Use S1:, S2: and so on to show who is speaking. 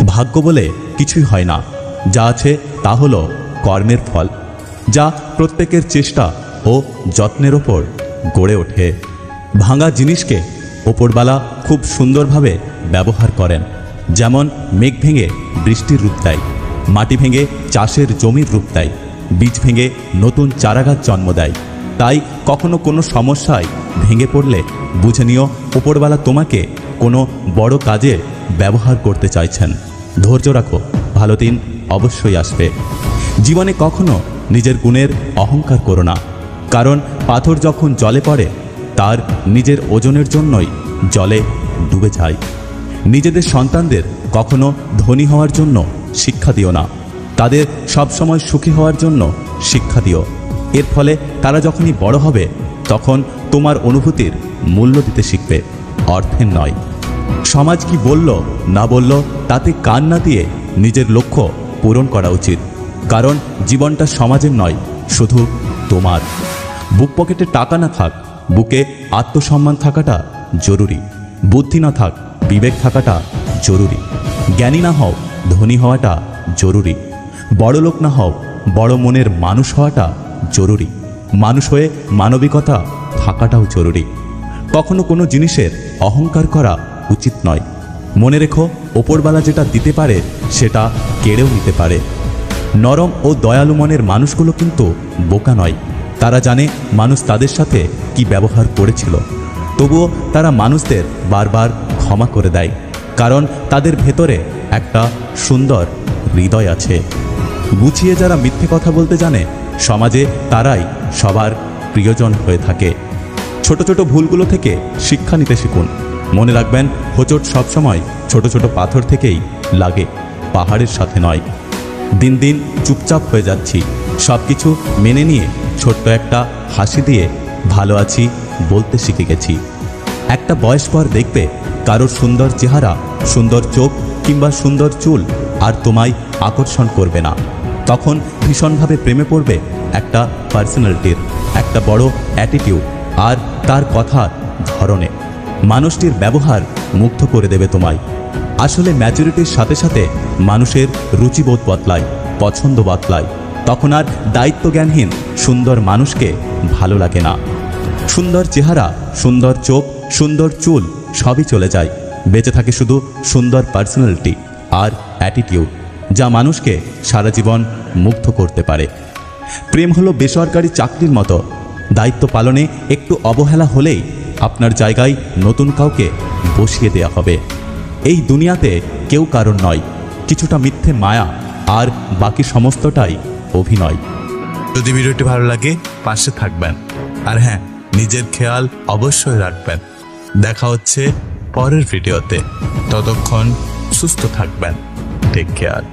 S1: ভাগ্য বলে কিছুই হয় না, যা আছে তা হলো কর্মের ফল, যা প্রত্যেকের চেষ্টা ও যত্নের ওপর গড়ে ওঠে। ভাঙা জিনিসকে ওপরবালা খুব সুন্দরভাবে ব্যবহার করেন। যেমন মেঘ ভেঙে বৃষ্টির রূপ দেয়, মাটি ভেঙে চাষের জমির রূপ দেয়, বীজ ভেঙে নতুন চারাগাছ জন্ম দেয়। তাই কখনো কোনো সমস্যায় ভেঙে পড়লে বুঝে নিও ওপরবালা তোমাকে কোনো বড় কাজে ব্যবহার করতে চাইছেন। ধৈর্য রাখো, ভালো দিন অবশ্যই আসবে। জীবনে কখনো নিজের গুণের অহংকার করো না, কারণ পাথর যখন জলে পড়ে তার নিজের ওজনের জন্যই জলে ডুবে যায়। নিজেদের সন্তানদের কখনো ধনী হওয়ার জন্য শিক্ষা দিও না, তাদের সবসময় সুখী হওয়ার জন্য শিক্ষা দিও। এর ফলে তারা যখনই বড় হবে তখন তোমার অনুভূতির মূল্য দিতে শিখবে, অর্থের নয়। সমাজ কি বলল না বলল তাতে কান না দিয়ে নিজের লক্ষ্য পূরণ করা উচিত, কারণ জীবনটা সমাজের নয়, শুধু তোমার। বুক পকেটে টাকা না থাক, বুকে আত্মসম্মান থাকাটা জরুরি। বুদ্ধি না থাক, বিবেক থাকাটা জরুরি। জ্ঞানী না হও, ধনী হওয়াটা জরুরি। বড় লোক না হও, বড় মনের মানুষ হওয়াটা জরুরি। মানুষ হয়ে মানবিকতা থাকাটাও জরুরি। কখনো কোনো জিনিসের অহংকার করা উচিত নয়। মনে রেখো, ওপরবালা যেটা দিতে পারে সেটা কেড়েও নিতে পারে। নরম ও দয়ালু মনের মানুষগুলো কিন্তু বোকা নয়। তারা জানে মানুষ তাদের সাথে কি ব্যবহার করেছিল, তবুও তারা মানুষদের বারবার ক্ষমা করে দেয়, কারণ তাদের ভেতরে একটা সুন্দর হৃদয় আছে। গুছিয়ে যারা মিথ্যে কথা বলতে জানে সমাজে তারাই সবার প্রিয়জন হয়ে থাকে। ছোট ছোট ভুলগুলো থেকে শিক্ষা নিতে শিখুন। মনে রাখবেন, হোঁচট সবসময় ছোট ছোট পাথর থেকেই লাগে, পাহাড়ের সাথে নয়। দিন দিন চুপচাপ হয়ে যাচ্ছি, সব কিছু মেনে নিয়ে ছোট্ট একটা হাসি দিয়ে ভালো আছি বলতে শিখে গেছি। একটা বয়স পর দেখবে কারোর সুন্দর চেহারা, সুন্দর চোখ কিংবা সুন্দর চুল আর তোমায় আকর্ষণ করবে না। তখন ভীষণভাবে প্রেমে পড়বে একটা পার্সোনালিটির, একটা বড় অ্যাটিটিউড আর তার কথার ধরনে। মানুষটির ব্যবহার মুগ্ধ করে দেবে তোমায়। আসলে ম্যাচুরিটির সাথে সাথে মানুষের রুচিবোধ বদলায়, পছন্দ বদলায়। তখন আর দায়িত্বজ্ঞানহীন সুন্দর মানুষকে ভালো লাগে না। সুন্দর চেহারা, সুন্দর চোখ, সুন্দর চুল সবই চলে যায়, বেঁচে থাকে শুধু সুন্দর পার্সোনালিটি আর অ্যাটিটিউড, যা মানুষকে সারা জীবন মুগ্ধ করতে পারে। প্রেম হলো বেসরকারি চাকরির মতো, দায়িত্ব পালনে একটু অবহেলা হলেই আপনার জায়গায় নতুন কাউকে বসিয়ে দেয়া হবে। এই দুনিয়াতে কেউ কারণ নয়, কিছুটা মিথ্যে মায়া আর বাকি সমস্তটাই অভিনয়।
S2: যদি ভিডিওটি ভালো লাগে পাশে থাকবেন, আর হ্যাঁ, নিজের খেয়াল অবশ্যই রাখবেন। দেখা হচ্ছে পরের ভিডিওতে, ততক্ষণ সুস্থ থাকবেন। Take care.